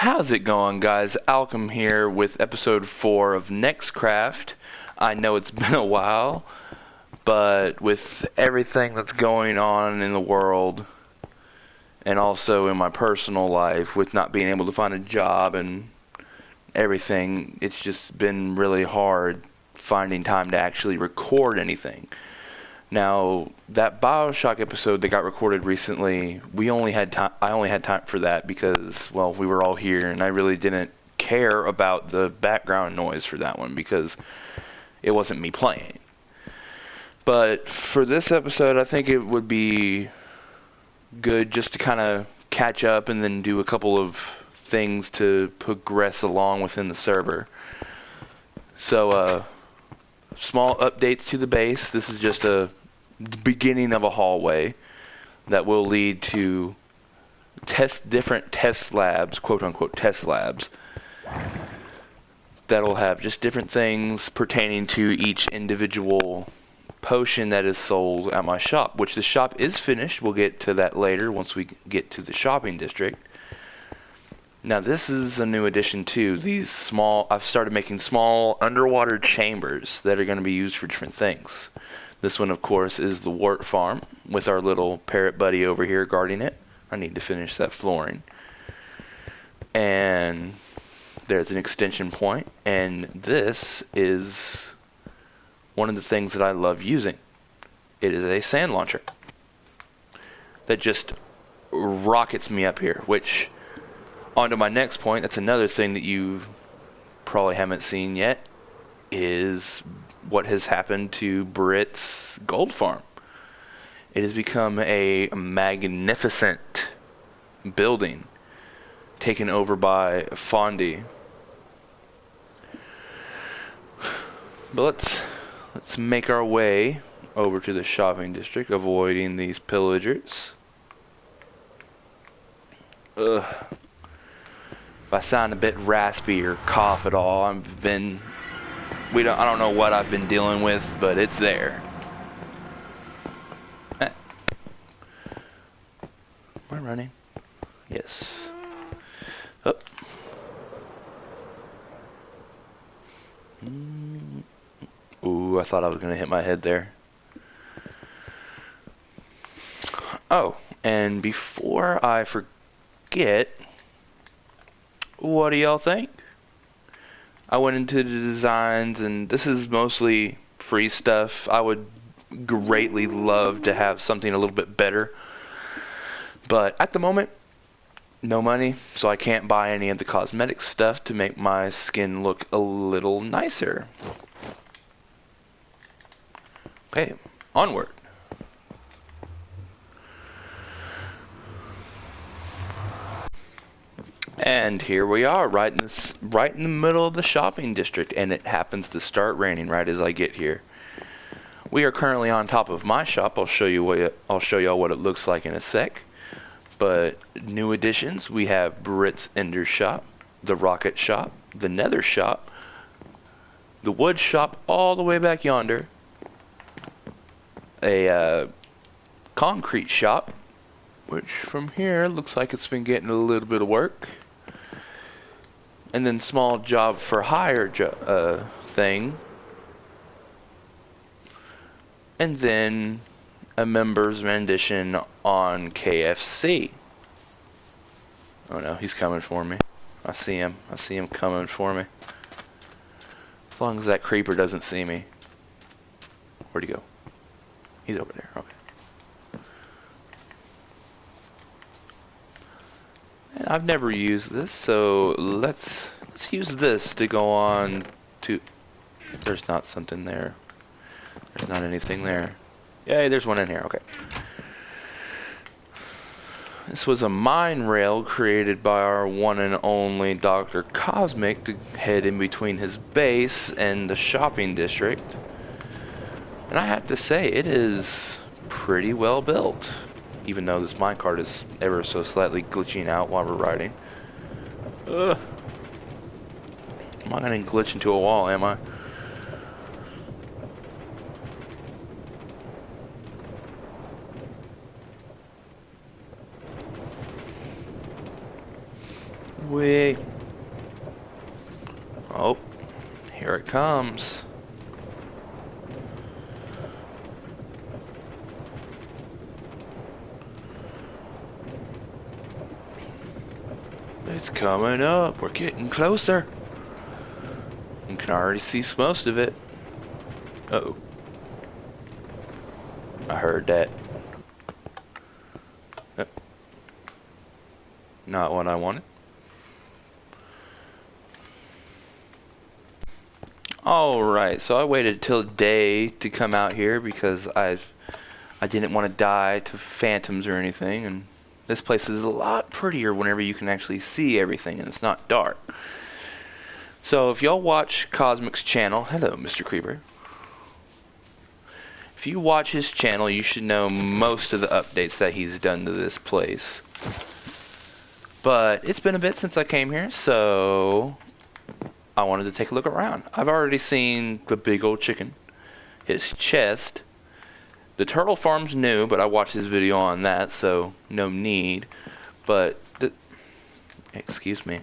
How's it going, guys? Alchem here with episode 4 of Nexcraft. I know it's been a while, but with everything that's going on in the world, and also in my personal life, with not being able to find a job and everything, it's just been really hard finding time to actually record anything. Now, that BioShock episode that got recorded recently, I only had time for that because, well, we were all here, and I really didn't care about the background noise for that one because it wasn't me playing. But for this episode, I think it would be good just to kind of catch up and then do a couple of things to progress along within the server. So, small updates to the base. This is just the beginning of a hallway that will lead to different test labs, quote-unquote test labs, that'll have just different things pertaining to each individual potion that is sold at my shop, which the shop is finished. We'll get to that later once we get to the shopping district. Now, this is a new addition too. I've started making small underwater chambers that are going to be used for different things. This one, of course, is the wart farm with our little parrot buddy over here guarding it. I need to finish that flooring. And there's an extension point, and this is one of the things that I love using. It is a sand launcher that just rockets me up here, which, on to my next point, that's another thing that you probably haven't seen yet, is what has happened to Brit's gold farm. It has become a magnificent building taken over by Fondy. But let's make our way over to the shopping district, avoiding these pillagers. Ugh. If I sound a bit raspy or cough at all, I don't know what I've been dealing with, but it's there. Am I running? Yes. Oh. Ooh, I thought I was going to hit my head there. Oh, and before I forget, what do y'all think? I went into the designs, and this is mostly free stuff. I would greatly love to have something a little bit better, but at the moment, no money, so I can't buy any of the cosmetic stuff to make my skin look a little nicer. Okay, onward. And here we are, right in the middle of the shopping district, and it happens to start raining right as I get here. We are currently on top of my shop. I'll show y'all what it looks like in a sec. But new additions, we have Brit's Ender Shop, the Rocket Shop, the Nether Shop, the Wood Shop all the way back yonder, a Concrete Shop, which from here looks like it's been getting a little bit of work. And then small job for hire thing. And then a member's rendition on KFC. Oh no, he's coming for me. I see him coming for me. As long as that creeper doesn't see me. Where'd he go? He's over there, okay. I've never used this, so let's use this to go on to... There's not something there. There's not anything there. Yay, there's one in here, okay. This was a mine rail created by our one and only Dr. Cosmic to head in between his base and the shopping district. And I have to say, it is pretty well built. Even though this minecart is ever so slightly glitching out while we're riding. Ugh. I'm not gonna glitch into a wall, am I? Wait. Oh, here it comes. It's coming up. We're getting closer. You can already see most of it. Uh-oh. I heard that. Not what I wanted. Alright, so I waited till day to come out here because I didn't want to die to phantoms or anything, and this place is a lot prettier whenever you can actually see everything and it's not dark. So if y'all watch Cosmic's channel, hello Mr. Creeper. If you watch his channel, you should know most of the updates that he's done to this place. But it's been a bit since I came here, so I wanted to take a look around. I've already seen the big old chicken, his chest. The turtle farm's new, but I watched his video on that, so no need. But, excuse me.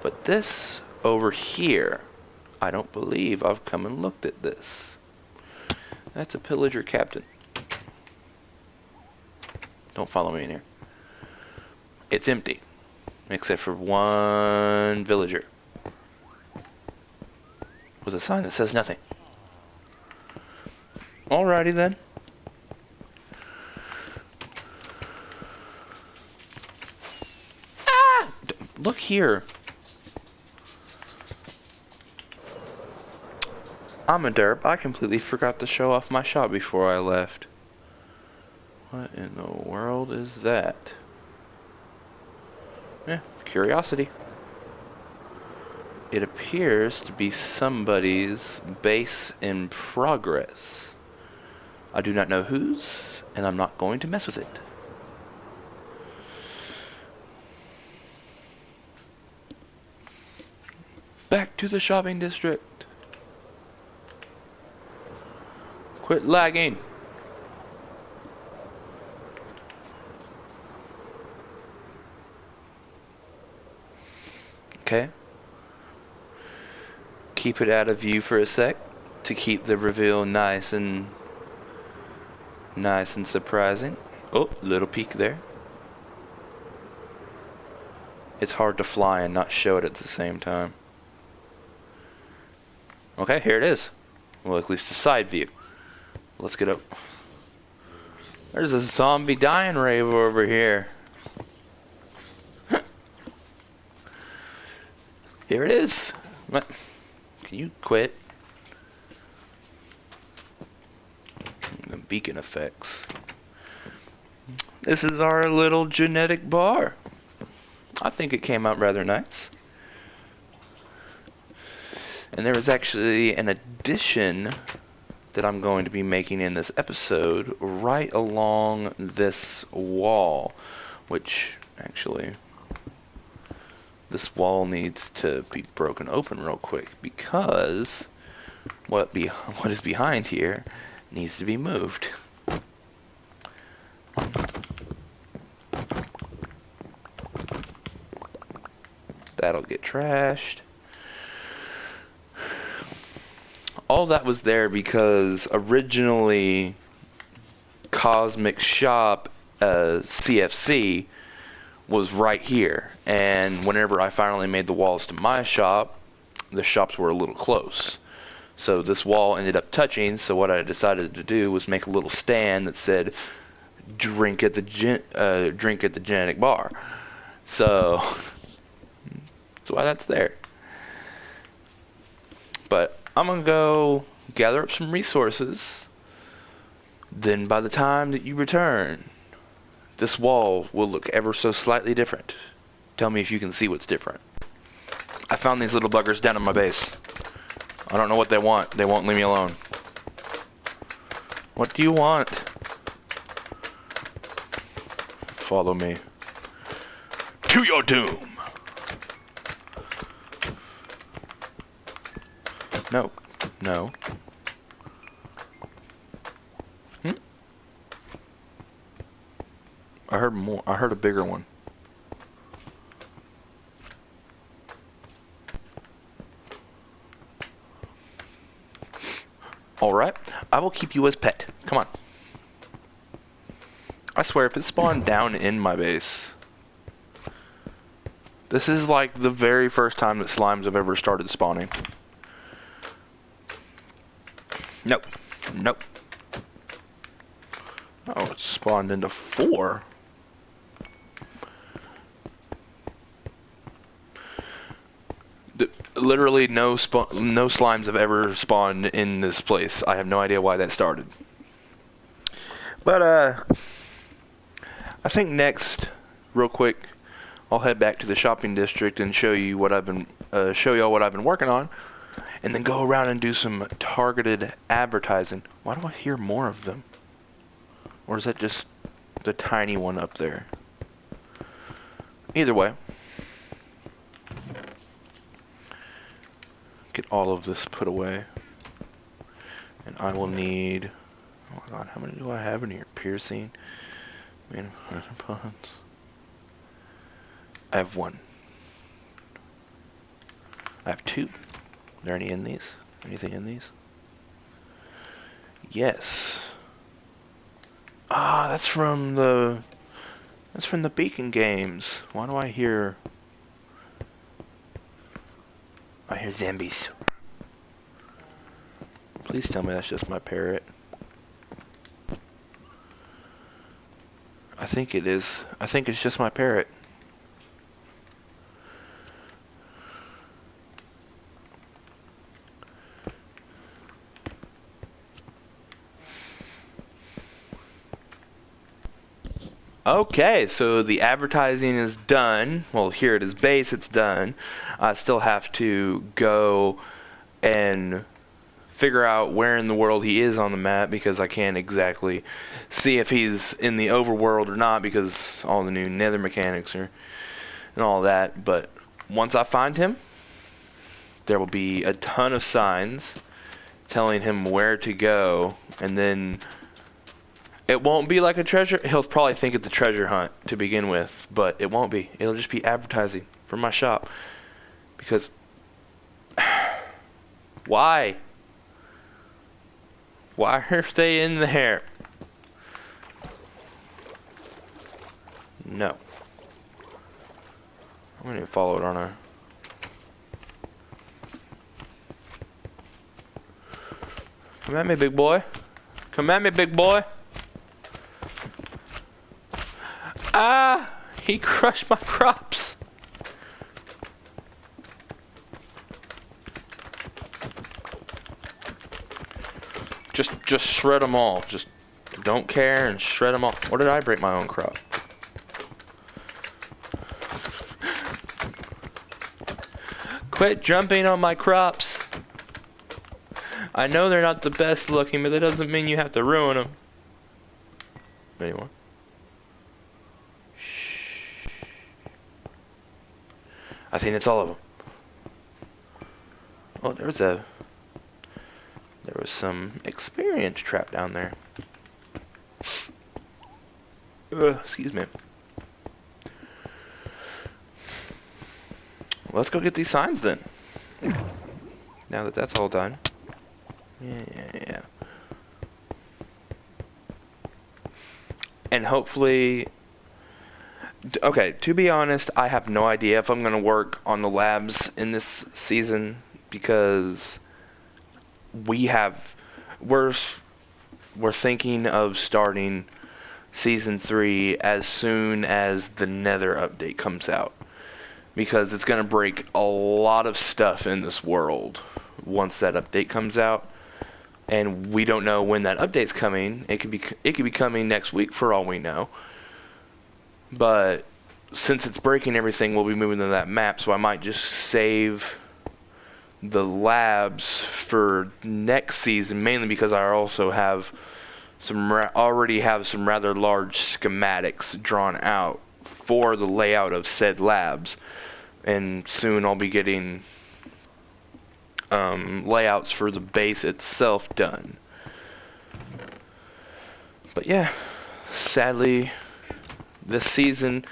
But this over here, I don't believe I've come and looked at this. That's a pillager captain. Don't follow me in here. It's empty, except for one villager. With a sign that says nothing. Alrighty then. Ah! Look here. I'm a derp. I completely forgot to show off my shop before I left. What in the world is that? Yeah, curiosity. It appears to be somebody's base in progress. I do not know whose, and I'm not going to mess with it. Back to the shopping district. Quit lagging. Okay. Keep it out of view for a sec to keep the reveal nice and surprising. Oh, little peek there. It's hard to fly and not show it at the same time. Okay, here it is. Well, at least a side view. Let's get up. There's a zombie dying rave over here. Here it is. Can you quit? The beacon effects. This is our little genetic bar. I think it came out rather nice. And there is actually an addition that I'm going to be making in this episode right along this wall, which actually this wall needs to be broken open real quick because what is behind here needs to be moved. That'll get trashed. All that was there because originally Cosmic Shop CFC was right here, and whenever I finally made the walls to my shop, the shops were a little close. So this wall ended up touching, so what I decided to do was make a little stand that said drink at the genetic bar. So that's why that's there. But I'm gonna go gather up some resources. Then by the time that you return, this wall will look ever so slightly different. Tell me if you can see what's different. I found these little buggers down in my base. I don't know what they want. They won't leave me alone. What do you want? Follow me. To your doom! No. No. I heard more. I heard a bigger one. Alright, I will keep you as pet. Come on. I swear, if it spawned down in my base... This is like the very first time that slimes have ever started spawning. Nope. Nope. Oh, it spawned into 4. Literally no slimes have ever spawned in this place. I have no idea why that started. But I think next, real quick, I'll head back to the shopping district and show you what I've been show y'all what I've been working on, and then go around and do some targeted advertising. Why do I hear more of them? Or is that just the tiny one up there? Either way. Get all of this put away. And I will need... Oh my god, how many do I have in here? Piercing. Man, pods. I have 1. I have 2. Are there any in these? Anything in these? Yes. Ah, that's from the Beacon games. Why do I hear zombies? Please tell me that's just my parrot. I think it is. I think it's just my parrot. Okay, so the advertising is done. Well, here at his base, it's done. I still have to go and figure out where in the world he is on the map, because I can't exactly see if he's in the overworld or not, because all the new nether mechanics are and all that. But once I find him, there will be a ton of signs telling him where to go, and then it won't be like a treasure. He'll probably think it's a treasure hunt to begin with, but it won't be. It'll just be advertising for my shop. Because why? Why are they in there? No. I'm gonna follow it on a... Come at me, big boy. Come at me, big boy. Ah! He crushed my crops. Just shred them all. Just don't care and shred them all. Or did I break my own crop? Quit jumping on my crops. I know they're not the best looking, but that doesn't mean you have to ruin them. Anyway. I think it's all of them. Oh, there was some experience trapped down there. Excuse me. Let's go get these signs then. Now that that's all done. Yeah. And hopefully... Okay, to be honest, I have no idea if I'm going to work on the labs in this season, because we're thinking of starting season 3 as soon as the Nether update comes out, because it's going to break a lot of stuff in this world once that update comes out, and we don't know when that update's coming. It could be coming next week for all we know. But since it's breaking everything, we'll be moving to that map, so I might just save the labs for next season, mainly because I also have already have some rather large schematics drawn out for the layout of said labs, and soon I'll be getting layouts for the base itself done. But yeah, sadly, this season,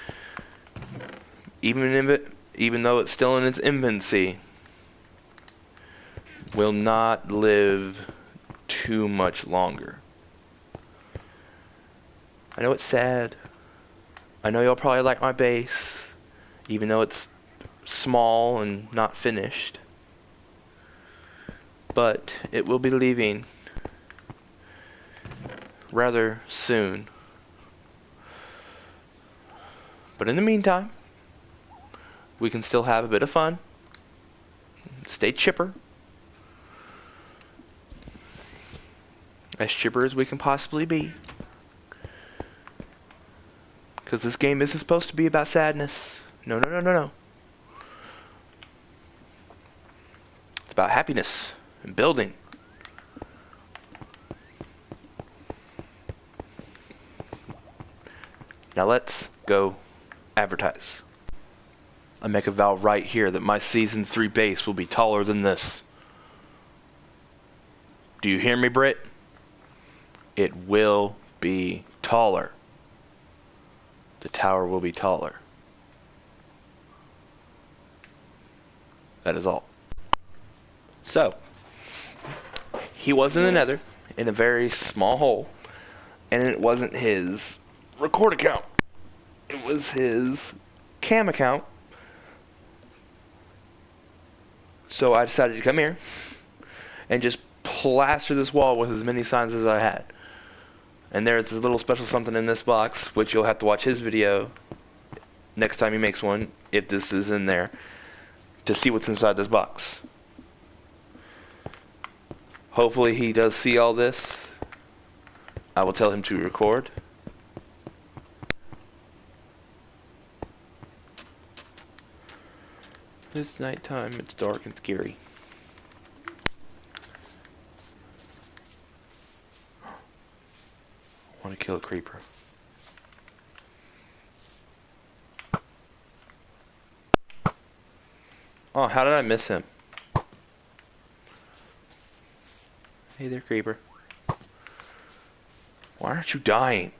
even though it's still in its infancy, will not live too much longer. I know it's sad. I know y'all probably like my base, even though it's small and not finished. But it will be leaving rather soon. But in the meantime, we can still have a bit of fun, stay chipper, as chipper as we can possibly be. Because this game isn't supposed to be about sadness. No, no, no, no, no. It's about happiness and building. Now let's go advertise. I make a vow right here that my Season 3 base will be taller than this. Do you hear me, Britt? It will be taller. The tower will be taller. That is all. So, he was in the Nether, in a very small hole, and it wasn't his record account. It was his cam account. So I decided to come here and just plaster this wall with as many signs as I had. And there's a little special something in this box, which you'll have to watch his video next time he makes one, if this is in there, to see what's inside this box. Hopefully he does see all this. I will tell him to record. It's nighttime, it's dark and scary. I want to kill a creeper. Oh, how did I miss him? Hey there, creeper. Why aren't you dying?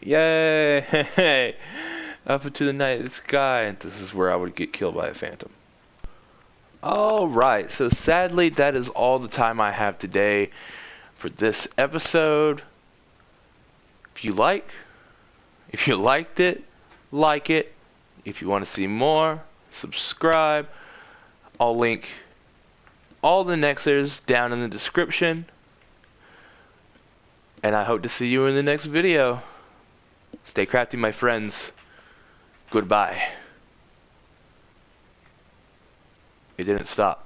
Yay! Up into the night sky. And this is where I would get killed by a phantom. Alright, so sadly that is all the time I have today for this episode. If you liked it, like it. If you want to see more, subscribe. I'll link all the Nexers down in the description. And I hope to see you in the next video. Stay crafty, my friends. Goodbye. It didn't stop.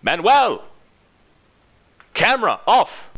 Manuel! Camera off!